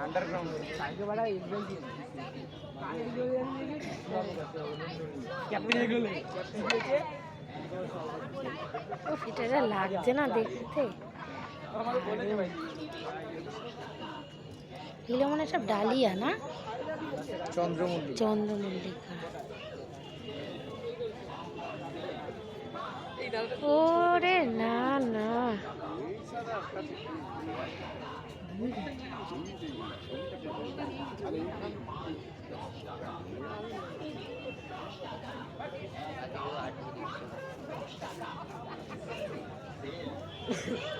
Underground cycle ভাড়া এটা লাগছে না দেখতে, এগুলো মানে সব ডালিয়া না, চন্দ্রমল্লিকা। ওরে না না,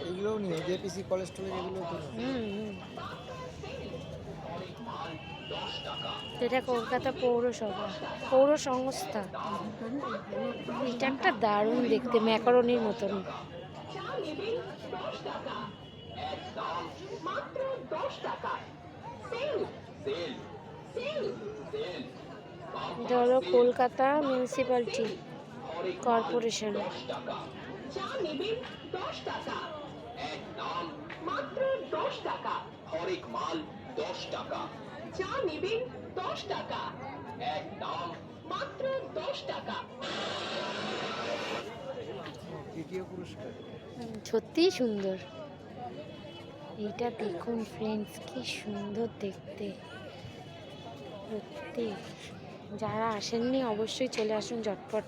এগুলোও নিয়ে জেপিসি কলেজ টলেজ এগুলো তো। এটা কলকাতা পৌরসভা, পৌর সংস্থা। এটা একটা দারুণ দেখতে, ম্যাকারনির মতন। এটা হলো কলকাতা মিউনিসিপ্যালিটি কর্পোরেশন। সত্যিই সুন্দর। এইটা দেখুন ফ্রেন্ডস, কি সুন্দর দেখতে। সত্যি যারা আসেননি অবশ্যই চলে আসুন ঝটপট।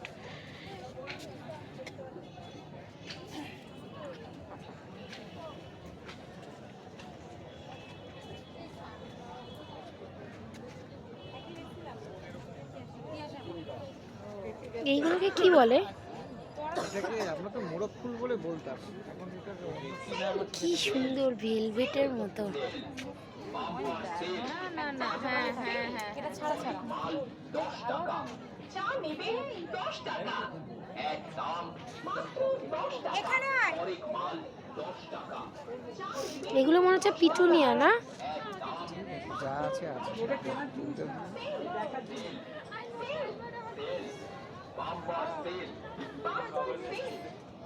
এইগুলোকে কি বলে? আমরা তো মোরগ ফুল বলে বলতাম, কি সুন্দর ভেলভেটের মতো। এগুলো মনে হচ্ছে পিটুনিয়া না? যা আছে আছে।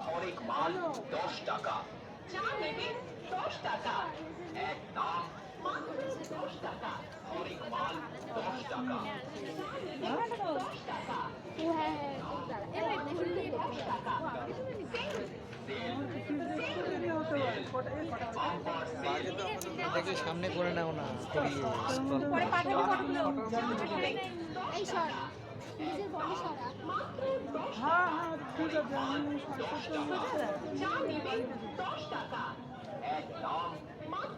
হরেক মাল 10 টাকা, চা নেবেন 10 টাকা, এক দাম মাত্র 10 টাকা, হরেক মাল 10 টাকা, এটাকে সামনে করে নাও না, ঠিক আছে।